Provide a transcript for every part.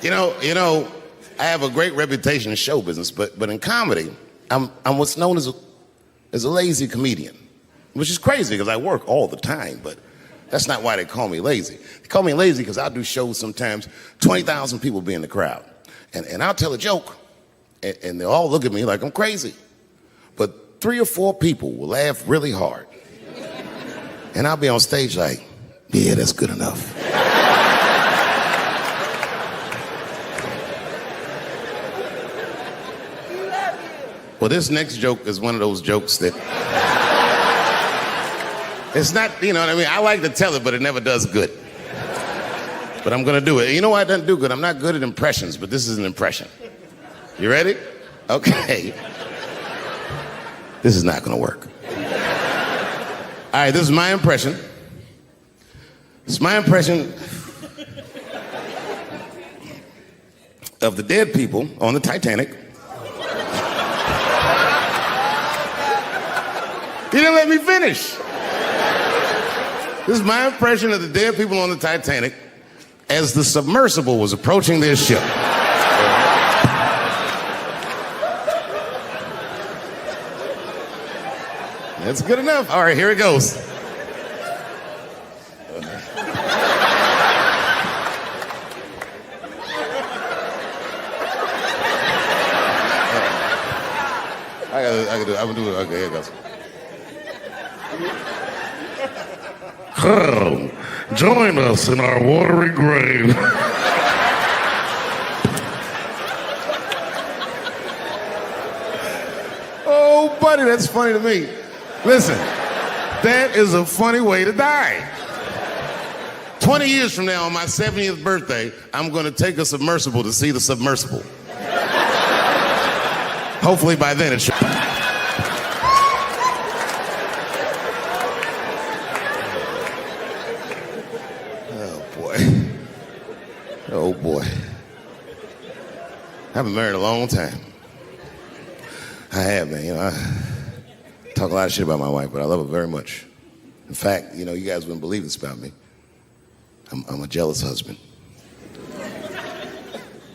You know, I have a great reputation in show business, but in comedy, I'm what's known as a lazy comedian, which is crazy because I work all the time, but that's not why they call me lazy. They call me lazy because I do shows sometimes, 20,000 people be in the crowd, and I'll tell a joke, and they'll all look at me like I'm crazy, but 3 or 4 people will laugh really hard, and I'll be on stage like, yeah, that's good enough. Well, this next joke is one of those jokes that it's not, you know what I mean? I like to tell it, but it never does good. But I'm gonna do it. You know why it doesn't do good? I'm not good at impressions, but this is an impression. You ready? Okay. This is not gonna work. All right, this is my impression. This is my impression of the dead people on the Titanic. You didn't let me finish. This is my impression of the dead people on the Titanic as the submersible was approaching their ship. That's good enough. All right, here it goes. I'm gonna do it. Okay, here it goes. Join us in our watery grave. Oh, buddy, that's funny to me. Listen, that is a funny way to die. 20 years from now, on my 70th birthday, I'm going to take a submersible to see the submersible. Hopefully by then it should. Oh boy. I've been married a long time. I have, man. You know, I talk a lot of shit about my wife, but I love her very much. In fact, you know, you guys wouldn't believe this about me. I'm a jealous husband.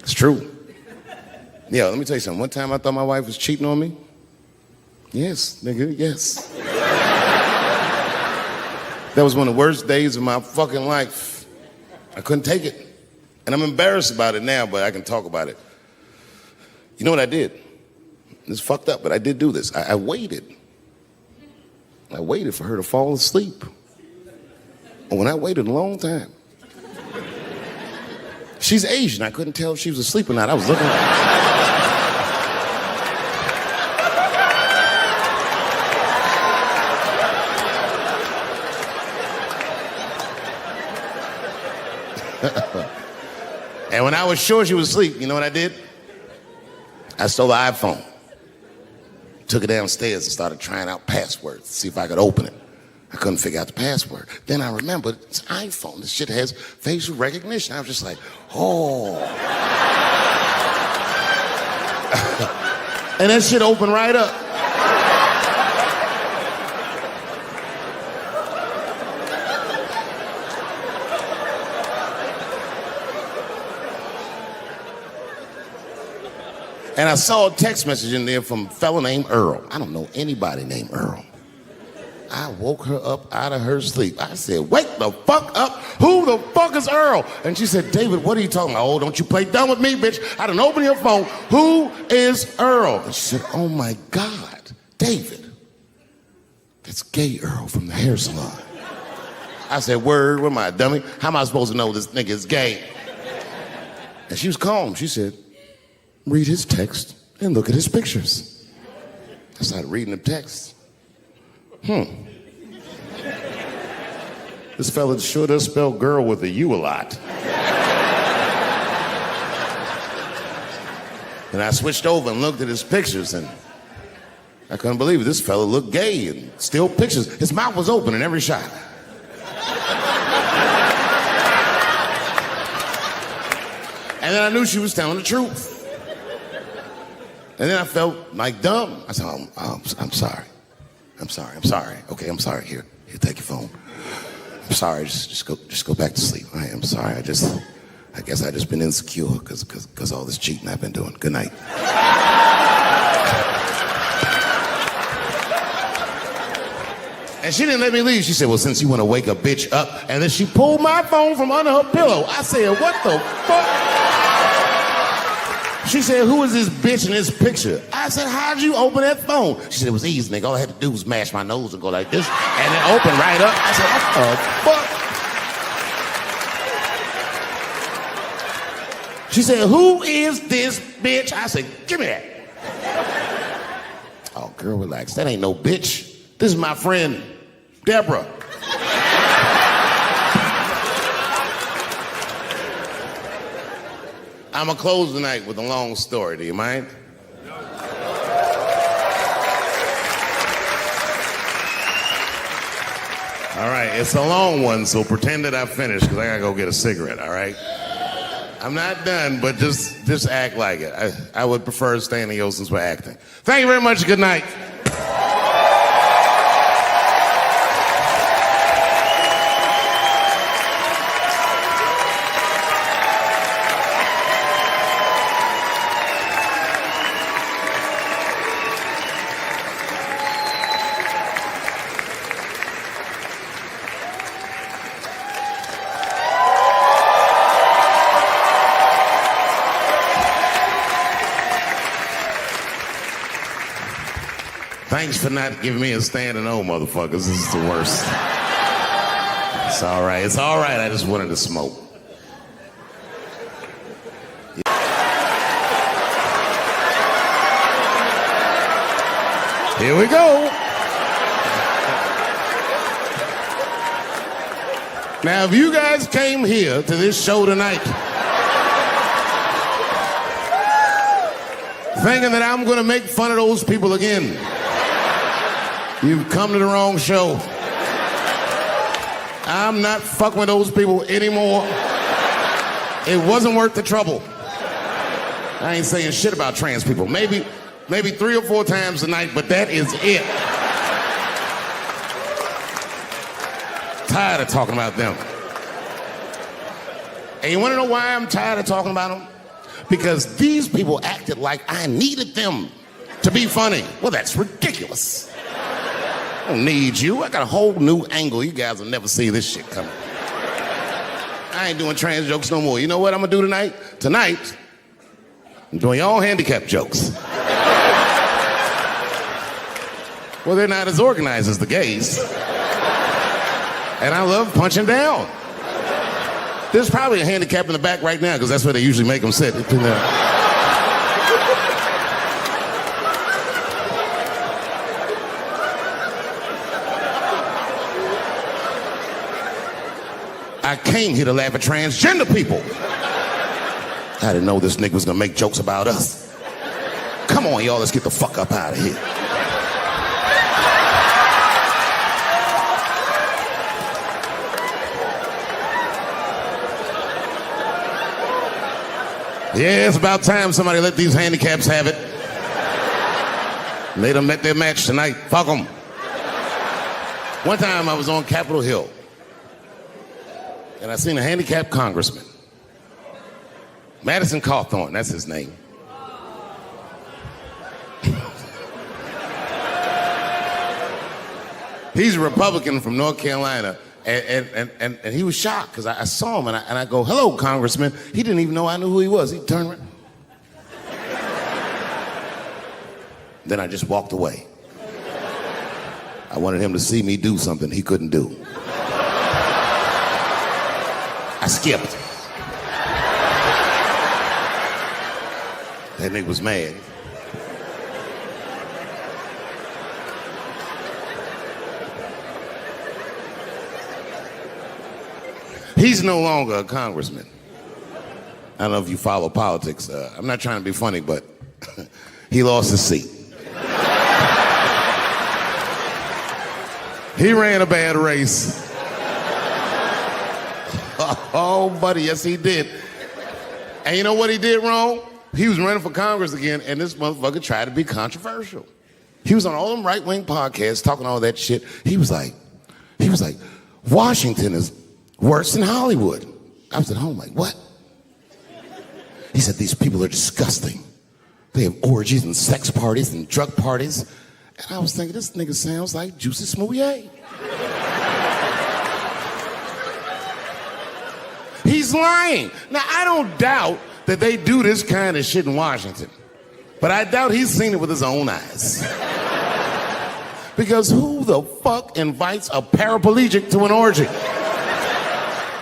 It's true. Yeah, let me tell you something. One time I thought my wife was cheating on me. Yes, nigga, yes. That was one of the worst days of my fucking life. I couldn't take it. And I'm embarrassed about it now, but I can talk about it. You know what I did? It's fucked up, but I did do this. I waited. I waited for her to fall asleep. And when I waited a long time, she's Asian. I couldn't tell if she was asleep or not. I was looking at her. And when I was sure she was asleep, you know what I did? I stole the iPhone, took it downstairs and started trying out passwords to see if I could open it. I couldn't figure out the password. Then I remembered it's iPhone. This shit has facial recognition. I was just like, oh. And that shit opened right up. And I saw a text message in there from a fella named Earl. I don't know anybody named Earl. I woke her up out of her sleep. I said, wake the fuck up. Who the fuck is Earl? And she said, David, what are you talking about? Oh, don't you play dumb with me, bitch. I done open your phone. Who is Earl? And she said, oh my God, David. That's gay Earl from the hair salon. I said, word, what am I, a dummy? How am I supposed to know this nigga is gay? And she was calm. She said, read his text and look at his pictures. I started reading the text. This fella sure does spell girl with a U a lot. And I switched over and looked at his pictures, and I couldn't believe it. This fella looked gay and still pictures. His mouth was open in every shot. And then I knew she was telling the truth. And then I felt like dumb. I said, I'm sorry. I'm sorry. Okay, I'm sorry. Here, take your phone. I'm sorry. Just go back to sleep. I'm sorry. I guess I just been insecure because all this cheating I've been doing. Good night. And she didn't let me leave. She said, well, since you want to wake a bitch up. And then she pulled my phone from under her pillow. I said, what the fuck? She said, who is this bitch in this picture? I said, how'd you open that phone? She said, it was easy, nigga. All I had to do was mash my nose and go like this. And it opened right up. I said, what the fuck? She said, who is this bitch? I said, give me that. Oh, girl, relax. That ain't no bitch. This is my friend, Deborah. I'm gonna close tonight with a long story. Do you mind? All right, it's a long one, so pretend that I finished because I gotta go get a cigarette, all right? I'm not done, but just act like it. I would prefer standing here since we're acting. Thank you very much. Good night. Thanks for not giving me a standing O, motherfuckers. This is the worst. It's all right. It's all right. I just wanted to smoke. Here we go. Now, if you guys came here to this show tonight thinking that I'm going to make fun of those people again, you've come to the wrong show. I'm not fucking with those people anymore. It wasn't worth the trouble. I ain't saying shit about trans people. Maybe 3 or 4 times a night, but that is it. Tired of talking about them. And you want to know why I'm tired of talking about them? Because these people acted like I needed them to be funny. Well, that's ridiculous. I don't need you. I got a whole new angle. You guys will never see this shit coming. I ain't doing trans jokes no more. You know what I'm gonna do tonight? Tonight, I'm doing your own handicap jokes. Well, they're not as organized as the gays. And I love punching down. There's probably a handicap in the back right now because that's where they usually make them sit. I came here to laugh at transgender people. I didn't know this nigga was gonna make jokes about us. Come on, y'all, let's get the fuck up out of here. Yeah, it's about time somebody let these handicaps have it. They done met their match tonight. Fuck them. One time I was on Capitol Hill, and I seen a handicapped congressman. Madison Cawthorn, that's his name. He's a Republican from North Carolina, and he was shocked because I saw him, and I go, hello, Congressman. He didn't even know I knew who he was. He turned around. Then I just walked away. I wanted him to see me do something he couldn't do. I skipped. That nigga was mad. He's no longer a congressman. I don't know if you follow politics. I'm not trying to be funny, but he lost his seat. He ran a bad race. Oh, buddy, yes, he did. And you know what he did wrong? He was running for Congress again, and this motherfucker tried to be controversial. He was on all them right-wing podcasts talking all that shit. He was like, Washington is worse than Hollywood. I was at home like, what? He said, these people are disgusting. They have orgies and sex parties and drug parties. And I was thinking, this nigga sounds like Juicy Smouye. He's lying. Now, I don't doubt that they do this kind of shit in Washington. But I doubt he's seen it with his own eyes. Because who the fuck invites a paraplegic to an orgy?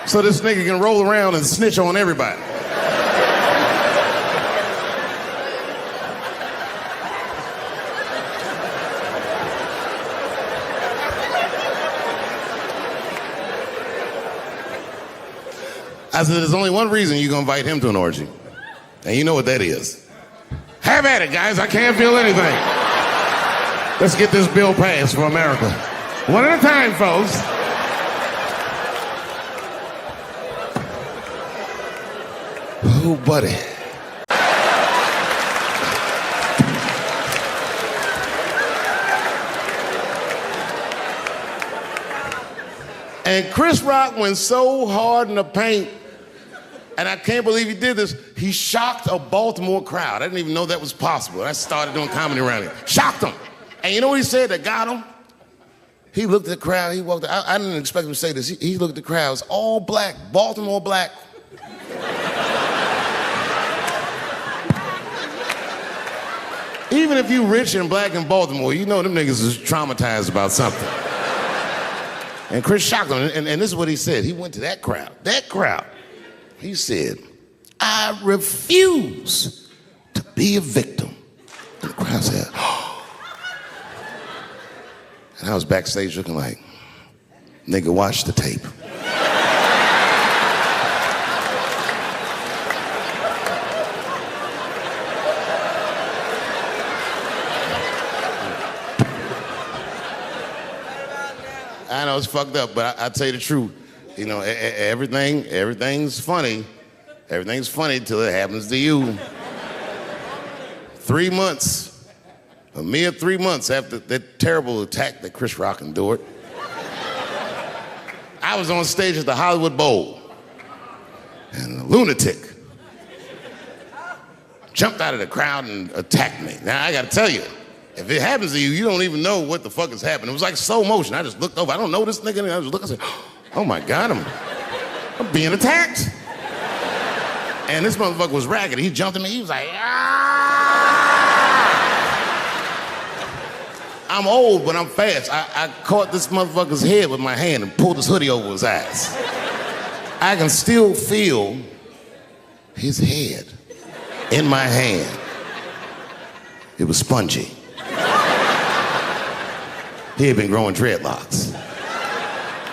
So this nigga can roll around and snitch on everybody. I said, there's only one reason you're gonna invite him to an orgy. And you know what that is. Have at it, guys. I can't feel anything. Let's get this bill passed for America. One at a time, folks. Oh, buddy. And Chris Rock went so hard in the paint, and I can't believe he did this, he shocked a Baltimore crowd. I didn't even know that was possible. I started doing comedy around here. Shocked them. And you know what he said that got him? He looked at the crowd, he walked out. I didn't expect him to say this. He looked at the crowd, it was all black, Baltimore black. Even if you rich and black in Baltimore, you know them niggas is traumatized about something. And Chris shocked him, and this is what he said. He went to that crowd. He said, I refuse to be a victim. And the crowd said, oh. And I was backstage looking like, nigga, watch the tape. I know it's fucked up, but I'll tell you the truth. You know, everything's funny. Everything's funny till it happens to you. 3 months, a mere 3 months after that terrible attack that Chris Rock endured, I was on stage at the Hollywood Bowl, and a lunatic jumped out of the crowd and attacked me. Now, I gotta tell you, if it happens to you, you don't even know what the fuck is happening. It was like slow motion. I just looked over. I don't know this nigga. And I just looked. I said, oh my God, I'm being attacked. And this motherfucker was ragged. He jumped at me. He was like, ah! I'm old, but I'm fast. I caught this motherfucker's head with my hand and pulled his hoodie over his eyes. I can still feel his head in my hand. It was spongy. He had been growing dreadlocks.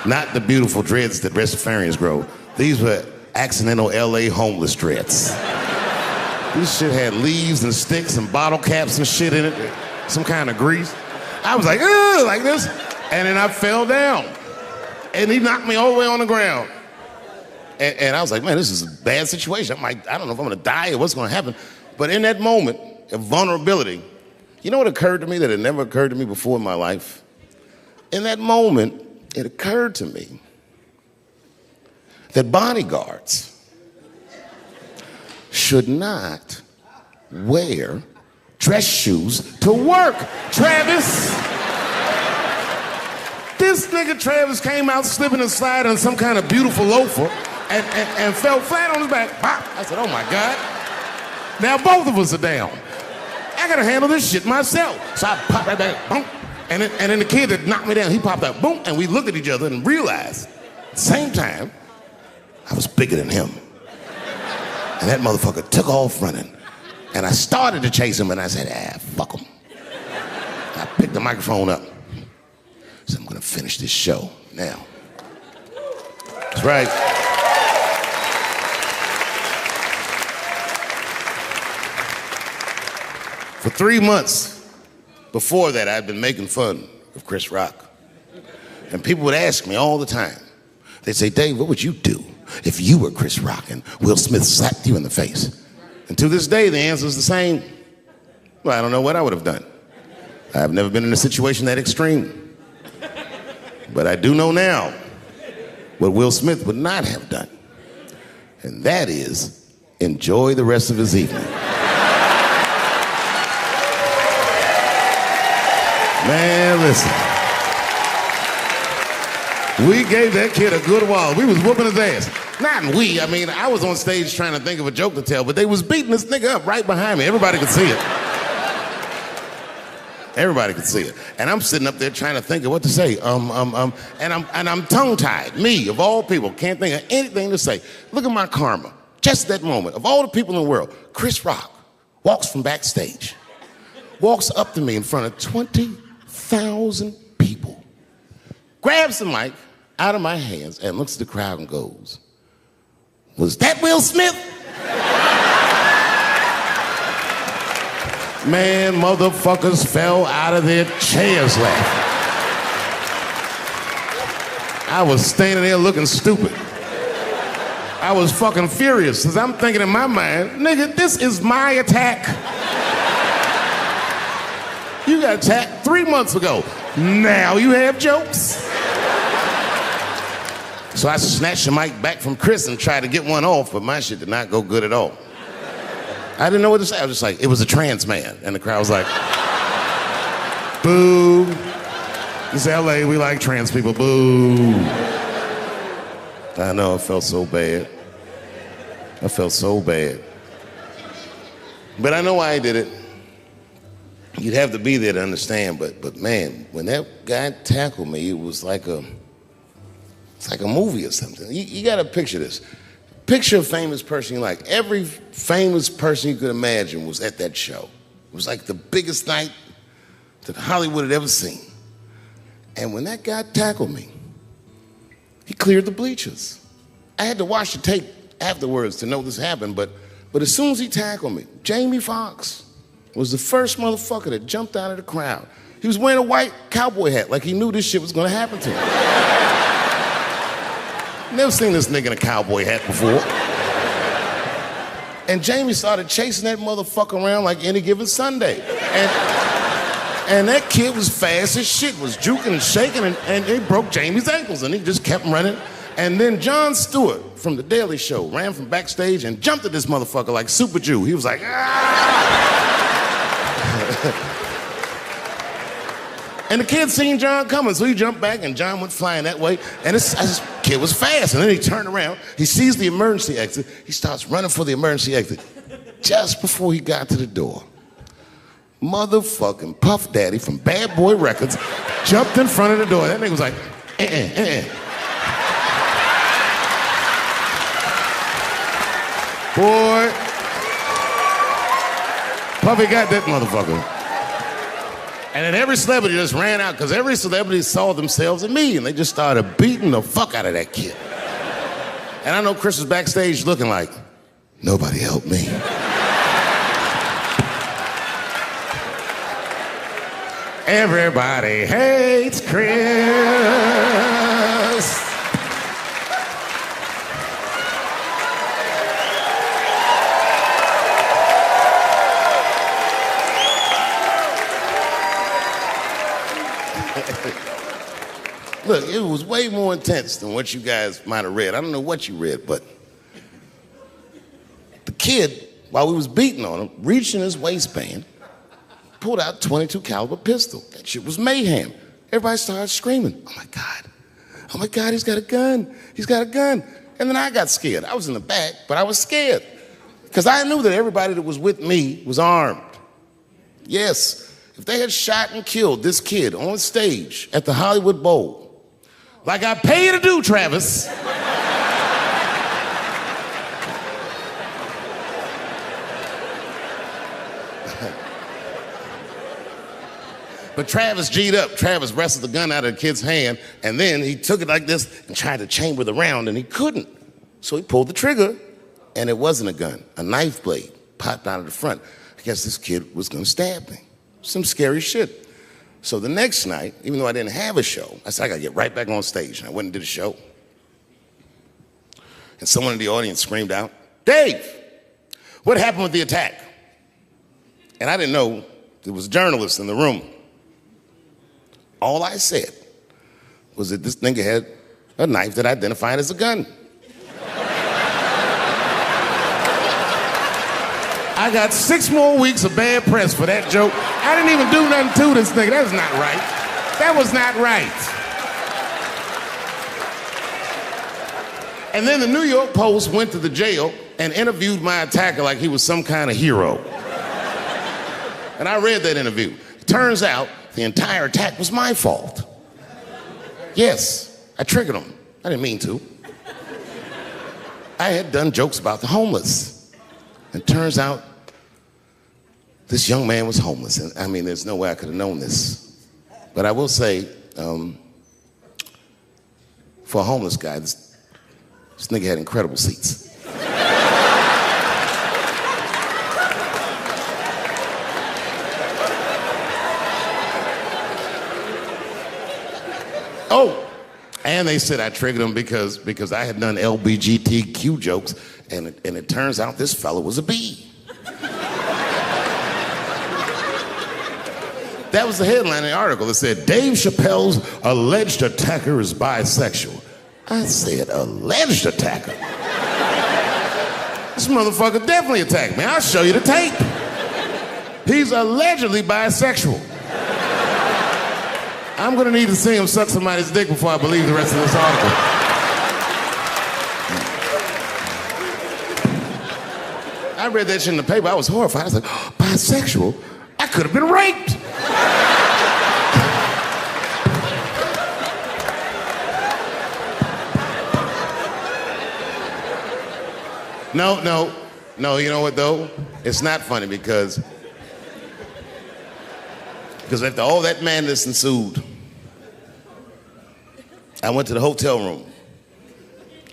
Not the beautiful dreads that Rastafarians grow. These were accidental LA homeless dreads. This shit had leaves and sticks and bottle caps and shit in it. Some kind of grease. I was like, ugh, like this. And then I fell down. And he knocked me all the way on the ground. And I was like, man, this is a bad situation. I'm like, I don't know if I'm gonna die or what's gonna happen. But in that moment of vulnerability, you know what occurred to me that had never occurred to me before in my life? In that moment, it occurred to me that bodyguards should not wear dress shoes to work. Travis. This nigga Travis came out slipping and sliding on some kind of beautiful loafer and fell flat on his back. Pop. I said, oh my God. Now both of us are down. I gotta handle this shit myself. So I popped right back, boom. And then the kid that knocked me down, he popped out, boom, and we looked at each other and realized at the same time, I was bigger than him. And that motherfucker took off running. And I started to chase him, and I said, fuck him. I picked the microphone up. So I'm gonna finish this show now. That's right. For 3 months before that, I'd been making fun of Chris Rock. And people would ask me all the time. They'd say, Dave, what would you do if you were Chris Rock and Will Smith slapped you in the face? And to this day, the answer is the same. Well, I don't know what I would have done. I've never been in a situation that extreme. But I do know now what Will Smith would not have done. And that is enjoy the rest of his evening. Man, listen. We gave that kid a good wall. We was whooping his ass. Not we, I mean, I was on stage trying to think of a joke to tell, but they was beating this nigga up right behind me. Everybody could see it. Everybody could see it. And I'm sitting up there trying to think of what to say. And I'm tongue-tied. Me, of all people, can't think of anything to say. Look at my karma. Just that moment. Of all the people in the world, Chris Rock walks from backstage, walks up to me in front of 20,000 people, grabs the mic out of my hands and looks at the crowd and goes, "Was that Will Smith?" Man, motherfuckers fell out of their chairs laughing. I was standing there looking stupid. I was fucking furious, because I'm thinking in my mind, nigga, this is my attack. You got attacked 3 months ago. Now you have jokes? So I snatched the mic back from Chris and tried to get one off, but my shit did not go good at all. I didn't know what to say. I was just like, it was a trans man. And the crowd was like, boo. It's LA, we like trans people, boo. I know, I felt so bad. I felt so bad. But I know why I did it. You'd have to be there to understand, but man, when that guy tackled me, it was like it's like a movie or something. You gotta picture this. Picture a famous person you like. Every famous person you could imagine was at that show. It was like the biggest night that Hollywood had ever seen. And when that guy tackled me, he cleared the bleachers. I had to watch the tape afterwards to know this happened, but as soon as he tackled me, Jamie Foxx was the first motherfucker that jumped out of the crowd. He was wearing a white cowboy hat like he knew this shit was gonna happen to him. Never seen this nigga in a cowboy hat before. And Jamie started chasing that motherfucker around like any given Sunday. And that kid was fast as shit, was juking and shaking, and it broke Jamie's ankles, and he just kept running. And then Jon Stewart from The Daily Show ran from backstage and jumped at this motherfucker like Super Jew. He was like, ah! And the kid seen Jon coming, so he jumped back, and Jon went flying that way. And this kid was fast, and then he turned around. He sees the emergency exit. He starts running for the emergency exit. Just before he got to the door, motherfucking Puff Daddy from Bad Boy Records jumped in front of the door. That nigga was like, Boy, Puffy got that motherfucker. And then every celebrity just ran out, because every celebrity saw themselves in me, and they just started beating the fuck out of that kid. And I know Chris was backstage looking like, nobody helped me. Everybody hates Chris. Look, it was way more intense than what you guys might have read. I don't know what you read, but the kid, while we was beating on him, reached in his waistband, pulled out a .22 caliber pistol. That shit was mayhem. Everybody started screaming, oh my God, he's got a gun. He's got a gun. And then I got scared. I was in the back, but I was scared, because I knew that everybody that was with me was armed. Yes, if they had shot and killed this kid on stage at the Hollywood Bowl, like I pay you to do, Travis. But Travis G'd up. Travis wrestled the gun out of the kid's hand, and then he took it like this and tried to chamber the round, and he couldn't. So he pulled the trigger, and it wasn't a gun. A knife blade popped out of the front. I guess this kid was gonna stab me. Some scary shit. So the next night, even though I didn't have a show, I said, I gotta get right back on stage. And I went and did a show. And someone in the audience screamed out, Dave, what happened with the attack? And I didn't know there was journalists in the room. All I said was that this nigga had a knife that identified as a gun. I got 6 more weeks of bad press for that joke. I didn't even do nothing to this nigga. That was not right. That was not right. And then the New York Post went to the jail and interviewed my attacker like he was some kind of hero. And I read that interview. Turns out the entire attack was my fault. Yes, I triggered him. I didn't mean to. I had done jokes about the homeless. And turns out this young man was homeless. And I mean, there's no way I could have known this. But I will say, for a homeless guy, this nigga had incredible seats. Oh, and they said I triggered him because I had done LBGTQ jokes, and it turns out this fellow was a B. That was the headline in the article. It said, Dave Chappelle's alleged attacker is bisexual. I said, alleged attacker? This motherfucker definitely attacked me. I'll show you the tape. He's allegedly bisexual. I'm gonna need to see him suck somebody's dick before I believe the rest of this article. I read that shit in the paper. I was horrified. I was like, oh, bisexual? I could have been raped. No, you know what though? It's not funny because after all that madness ensued, I went to the hotel room.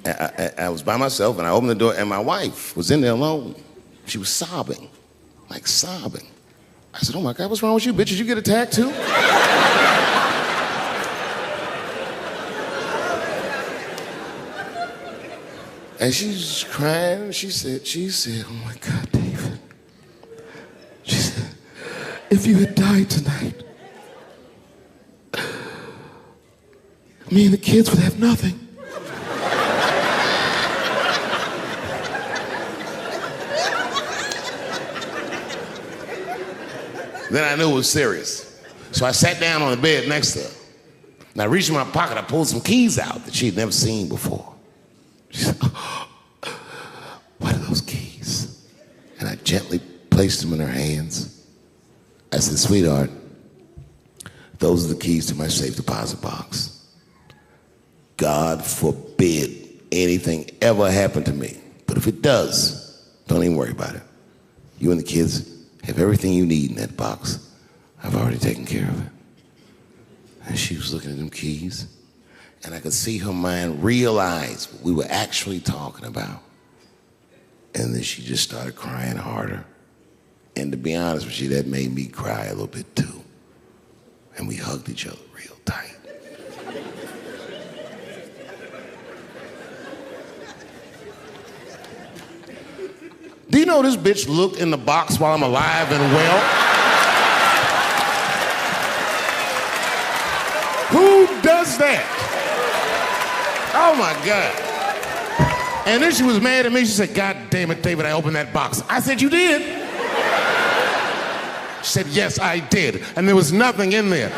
I was by myself and I opened the door and my wife was in there alone. She was sobbing, like sobbing. I said, oh my God, what's wrong with you, bitch? Did you get attacked too? And she's crying. She said, oh my God, David. She said, if you had died tonight, me and the kids would have nothing. Then I knew it was serious. So I sat down on the bed next to her. And I reached in my pocket, I pulled some keys out that she'd never seen before. She said, oh, what are those keys? And I gently placed them in her hands. I said, sweetheart, those are the keys to my safe deposit box. God forbid anything ever happen to me. But if it does, don't even worry about it. You and the kids have everything you need in that box. I've already taken care of it. And she was looking at them keys, and I could see her mind realize what we were actually talking about. And then she just started crying harder. And to be honest with you, that made me cry a little bit too. And we hugged each other real tight. Do you know this bitch looked in the box while I'm alive and well? Who does that? Oh my God. And then she was mad at me. She said, God damn it, David, I opened that box. I said, you did? She said, yes, I did. And there was nothing in there.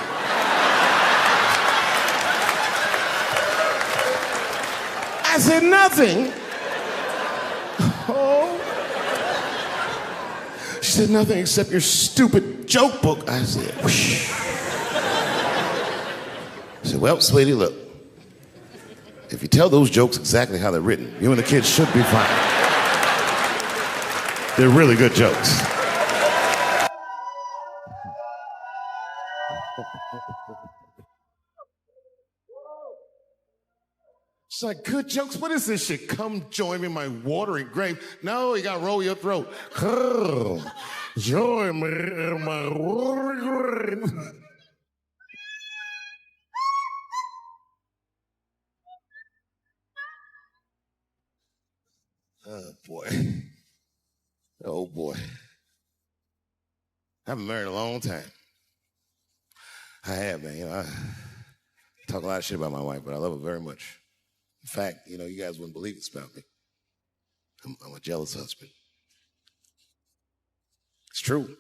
I said, nothing? Oh. She said, nothing except your stupid joke book. I said, whoosh. I said, well, sweetie, look. If you tell those jokes exactly how they're written, you and the kids should be fine. They're really good jokes. She's like, good jokes? What is this shit? Come join me in my watery grave. No, you gotta roll your throat. Join me in my watery grave. Oh, boy. Oh, boy. I've been married a long time. I have, man. You know, I talk a lot of shit about my wife, but I love her very much. In fact, you know, you guys wouldn't believe this about me. I'm a jealous husband. true.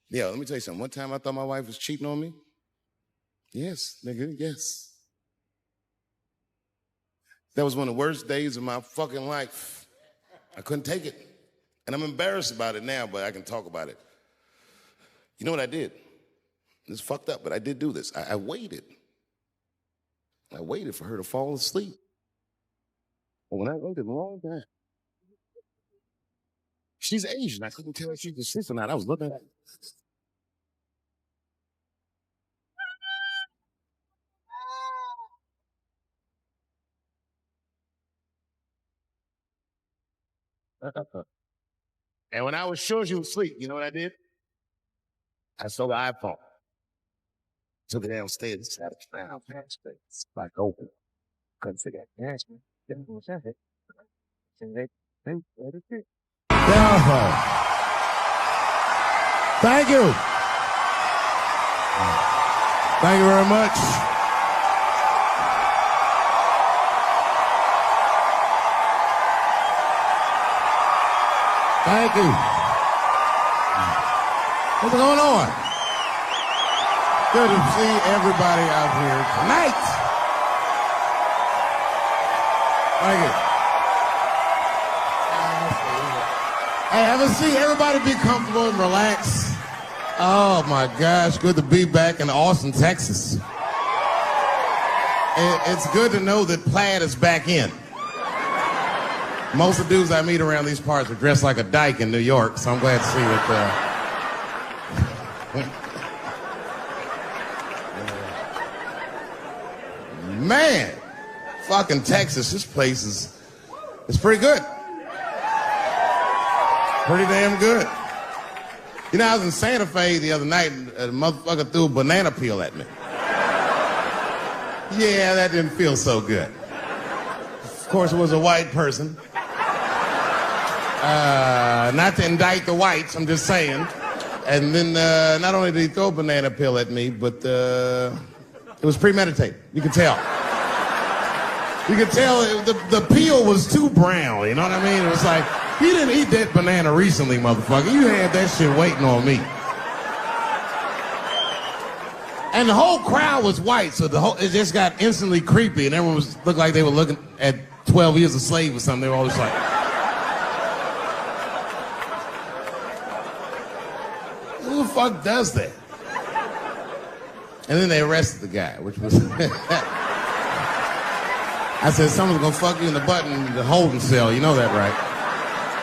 Yeah, let me tell you something. One time I thought my wife was cheating on me. Yes, nigga, yes. That was one of the worst days of my fucking life. I couldn't take it. And I'm embarrassed about it now, but I can talk about it. You know what I did? It's fucked up, but I did do this. I waited. I waited for her to fall asleep. But when I waited a long time, she's Asian. I couldn't tell if she was asleep or not. I was looking at her. And when I was sure she was asleep, you know what I did? I stole the iPhone. Took it downstairs. Sat it down. It's like open. Couldn't figure it out. Thank you. Thank you very much. Thank you. What's going on? Good to see everybody out here tonight. Thank you. Hey, have a seat. Everybody be comfortable and relax. Oh my gosh, good to be back in Austin, Texas. It's good to know that plaid is back in. Most of the dudes I meet around these parts are dressed like a dyke in New York, so I'm glad to see it. Man, fucking Texas, this place is pretty good. Pretty damn good. You know, I was in Santa Fe the other night and a motherfucker threw a banana peel at me. Yeah, that didn't feel so good. Of course, it was a white person. Not to indict the whites, I'm just saying. And then not only did he throw a banana peel at me, but it was premeditated. You could tell. You could tell the peel was too brown, you know what I mean? It was like, you didn't eat that banana recently, motherfucker. You had that shit waiting on me. And the whole crowd was white, so it just got instantly creepy, and everyone looked like they were looking at 12 Years a Slave or something. They were all just like... Who the fuck does that? And then they arrested the guy, which was... I said, someone's gonna fuck you in the butt in the holding cell. You know that, right?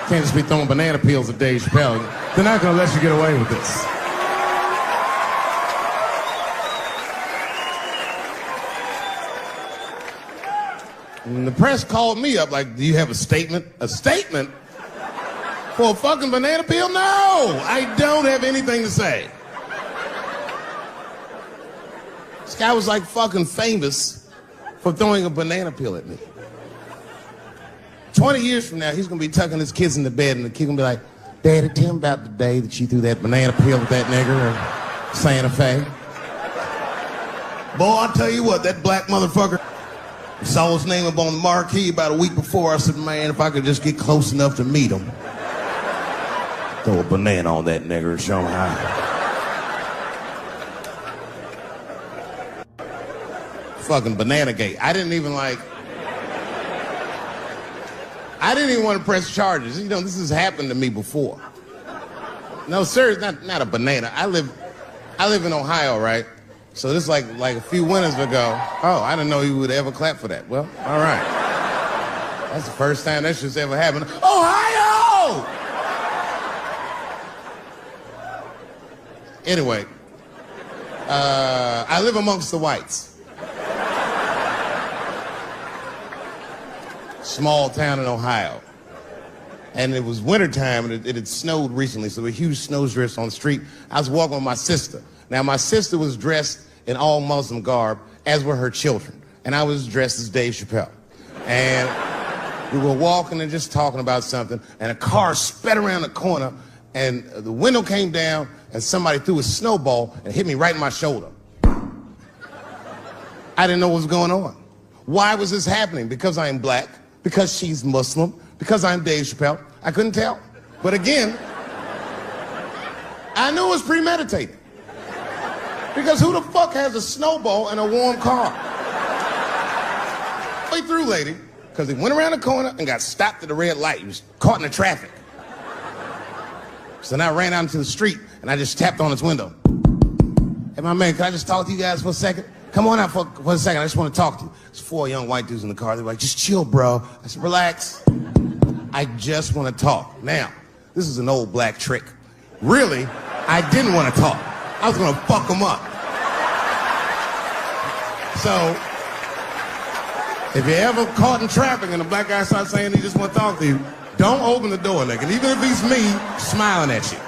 Can't just be throwing banana peels at Dave Chappelle. They're not gonna let you get away with this. And the press called me up like, do you have a statement? A statement? For a fucking banana peel? No! I don't have anything to say. This guy was like fucking famous for throwing a banana peel at me. 20 years from now, he's gonna be tucking his kids in the bed and the kid gonna be like, Daddy, tell him about the day that you threw that banana peel at that nigger in Santa Fe. Boy, I'll tell you what, that black motherfucker saw his name up on the marquee about a week before. I said, man, if I could just get close enough to meet him, throw a banana on that nigger and show him how. Fucking banana gate. I didn't even want to press charges. You know, this has happened to me before. No, sir, not a banana. I live in Ohio, right? So this like a few winters ago. Oh, I didn't know you would ever clap for that. Well, all right. That's the first time that shit's ever happened. Ohio! Anyway, I live amongst the whites. Small town in Ohio. And it was wintertime, and it had snowed recently, so there were huge snowdrifts on the street. I was walking with my sister. Now, my sister was dressed in all Muslim garb, as were her children. And I was dressed as Dave Chappelle. And we were walking and just talking about something, and a car sped around the corner, and the window came down, and somebody threw a snowball and hit me right in my shoulder. I didn't know what was going on. Why was this happening? Because I'm black, because she's Muslim, because I'm Dave Chappelle. I couldn't tell. But again, I knew it was premeditated. Because who the fuck has a snowball in a warm car? Way through, lady, because he went around the corner and got stopped at the red light. He was caught in the traffic. So then I ran out into the street and I just tapped on his window. Hey, my man, can I just talk to you guys for a second? Come on out for a second. I just want to talk to you. There's 4 young white dudes in the car. They were like, just chill, bro. I said, relax. I just want to talk. Now, this is an old black trick. Really, I didn't want to talk. I was going to fuck them up. So, if you're ever caught in traffic and the black guy starts saying he just want to talk to you, don't open the door, nigga. And even if he's me, smiling at you.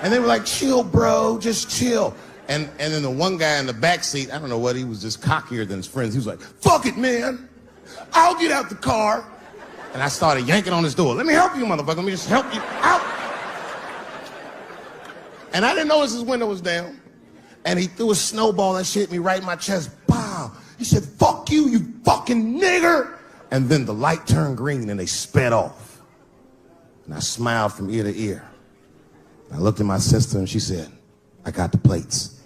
And they were like, chill, bro, just chill. And then the one guy in the back seat, I don't know what, he was just cockier than his friends. He was like, fuck it, man. I'll get out the car. And I started yanking on his door. Let me help you, motherfucker. Let me just help you out. And I didn't notice his window was down. And he threw a snowball and shit me right in my chest. Pow. He said, fuck you, you fucking nigger. And then the light turned green and they sped off. And I smiled from ear to ear. I looked at my sister and she said, I got the plates.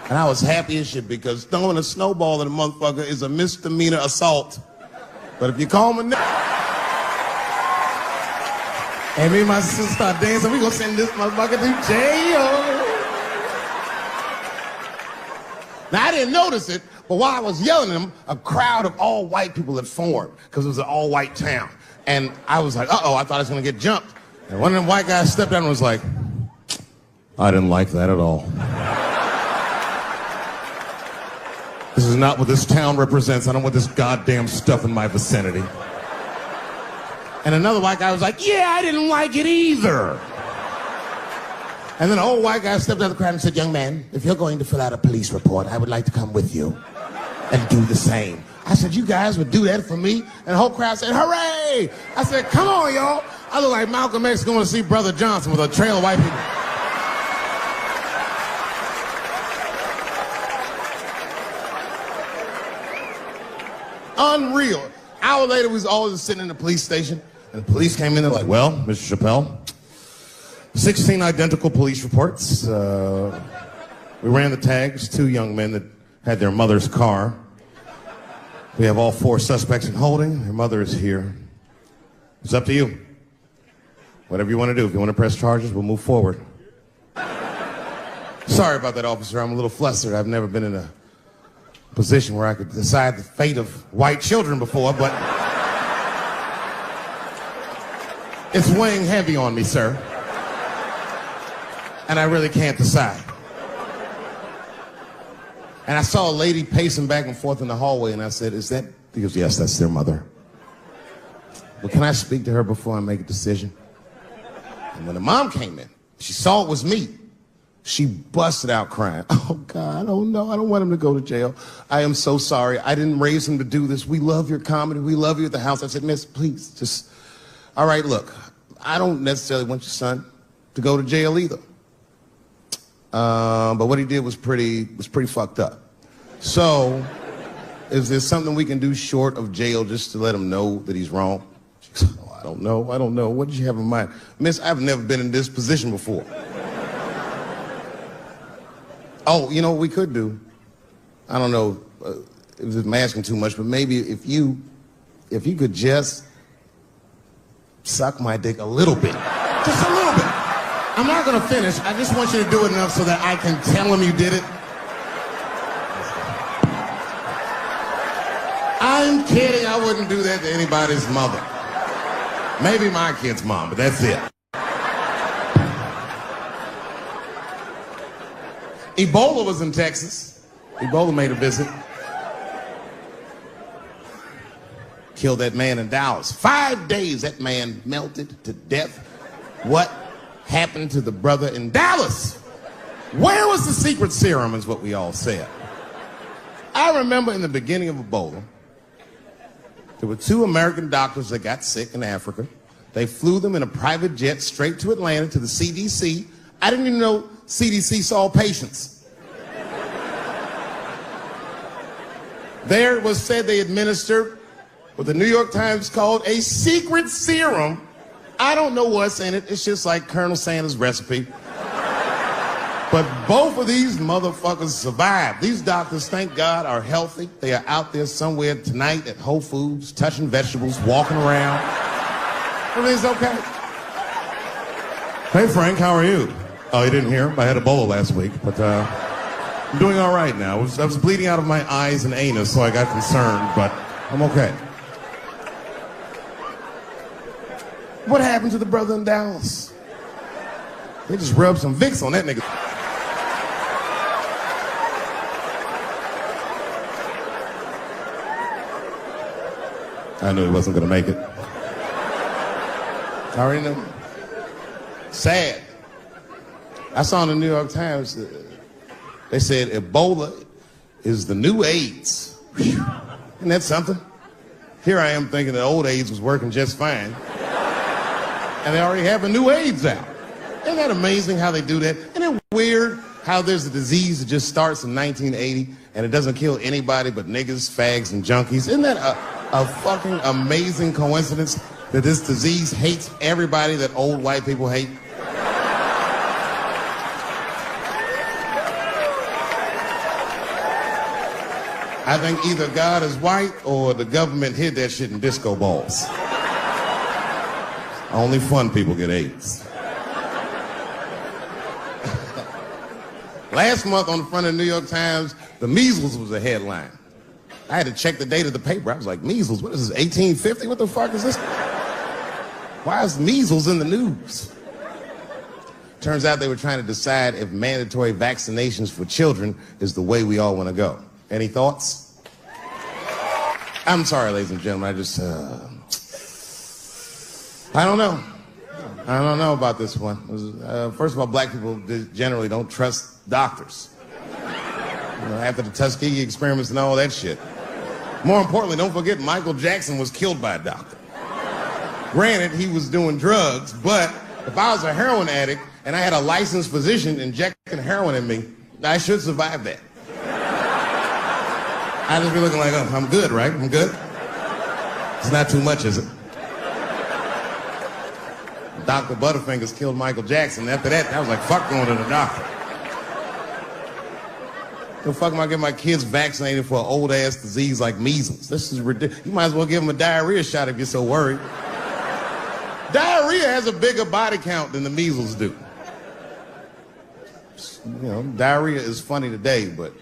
And I was happy as shit because throwing a snowball at a motherfucker is a misdemeanor assault. But if you call me and me and my sister start dancing, we gonna send this motherfucker to jail. Now I didn't notice it, but while I was yelling at him, a crowd of all white people had formed because it was an all white town. And I was like, uh-oh, I thought I was gonna get jumped. And one of them white guys stepped down and was like, I didn't like that at all. This is not what this town represents. I don't want this goddamn stuff in my vicinity. And another white guy was like, yeah, I didn't like it either. And then an old white guy stepped out of the crowd and said, young man, if you're going to fill out a police report, I would like to come with you and do the same. I said, you guys would do that for me? And the whole crowd said, hooray! I said, come on, y'all. I look like Malcolm X going to see Brother Johnson with a trail of white people. Unreal. An hour later, we was all just sitting in the police station, and the police came in and like, well, Mr. Chappelle, 16 identical police reports. We ran the tags, 2 young men that had their mother's car. We have all 4 suspects in holding. Their mother is here. It's up to you. Whatever you want to do. If you want to press charges, we'll move forward. Sorry about that, officer. I'm a little flustered. I've never been in a position where I could decide the fate of white children before, but it's weighing heavy on me, sir. And I really can't decide. And I saw a lady pacing back and forth in the hallway, and I said, is that? He goes, yes, that's their mother. But can I speak to her before I make a decision? And when the mom came in, she saw it was me. She busted out crying. Oh, God, oh, no, I don't want him to go to jail. I am so sorry. I didn't raise him to do this. We love your comedy. We love you at the house. I said, miss, please, just, all right, look, I don't necessarily want your son to go to jail either. But what he did was pretty fucked up. So, is there something we can do short of jail just to let him know that he's wrong? She goes, oh, I don't know. What did you have in mind? Miss, I've never been in this position before. Oh, you know what we could do? I don't know if I'm asking too much, but maybe if you could just suck my dick a little bit. Just a little bit. I'm not gonna finish. I just want you to do it enough so that I can tell him you did it. I'm kidding. I wouldn't do that to anybody's mother. Maybe my kid's mom, but that's it. Ebola was in Texas. Ebola made a visit. Killed that man in Dallas. 5 days that man melted to death. What happened to the brother in Dallas? Where was the secret serum is what we all said. I remember in the beginning of Ebola, there were 2 American doctors that got sick in Africa. They flew them in a private jet straight to Atlanta to the CDC. I didn't even know CDC saw patients. There it was said they administered what the New York Times called a secret serum. I don't know what's in it. It's just like Colonel Sanders' recipe. But both of these motherfuckers survived. These doctors, thank God, are healthy. They are out there somewhere tonight at Whole Foods, touching vegetables, walking around. Everything's okay. Hey, Frank, how are you? Oh, you didn't hear? I had Ebola last week, but I'm doing all right now. I was bleeding out of my eyes and anus, so I got concerned, but I'm okay. What happened to the brother in Dallas? They just rubbed some Vicks on that nigga. I knew he wasn't gonna make it. I already knew. Sad. I saw in the New York Times, they said Ebola is the new AIDS. Whew. Isn't that something? Here I am thinking that old AIDS was working just fine. And they already have a new AIDS out. Isn't that amazing how they do that? Isn't it weird how there's a disease that just starts in 1980 and it doesn't kill anybody but niggas, fags, and junkies? Isn't that a fucking amazing coincidence that this disease hates everybody that old white people hate? I think either God is white or the government hid that shit in disco balls. Only fun people get AIDS. Last month on the front of the New York Times, the measles was a headline. I had to check the date of the paper. I was like, measles, what is this, 1850? What the fuck is this? Why is measles in the news? Turns out they were trying to decide if mandatory vaccinations for children is the way we all want to go. Any thoughts? I'm sorry, ladies and gentlemen, I don't know. I don't know about this one. First of all, black people generally don't trust doctors. After the Tuskegee experiments and all that shit. More importantly, don't forget Michael Jackson was killed by a doctor. Granted, he was doing drugs, but if I was a heroin addict and I had a licensed physician injecting heroin in me, I should survive that. I'd just be looking like, oh, I'm good, right? I'm good. It's not too much, is it? Dr. Butterfingers killed Michael Jackson. After that, I was like, fuck going to the doctor. The fuck am I getting my kids vaccinated for an old-ass disease like measles? This is ridiculous. You might as well give them a diarrhea shot if you're so worried. Diarrhea has a bigger body count than the measles do. You know, diarrhea is funny today, but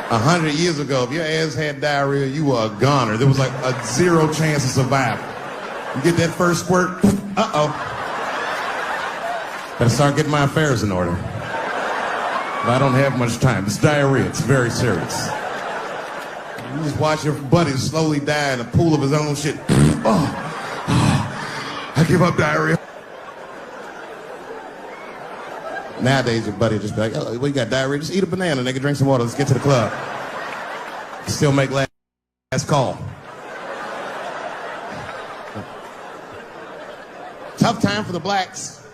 100 years ago, if your ass had diarrhea, you were a goner. There was like a 0 chance of survival. You get that first squirt, uh-oh. Better start getting my affairs in order. But I don't have much time. It's diarrhea. It's very serious. You just watch your buddy slowly die in a pool of his own shit. I give up diarrhea. Nowadays, your buddy just be like, oh, we got diarrhea. Just eat a banana, nigga. Drink some water. Let's get to the club. Still make last call. Tough time for the blacks.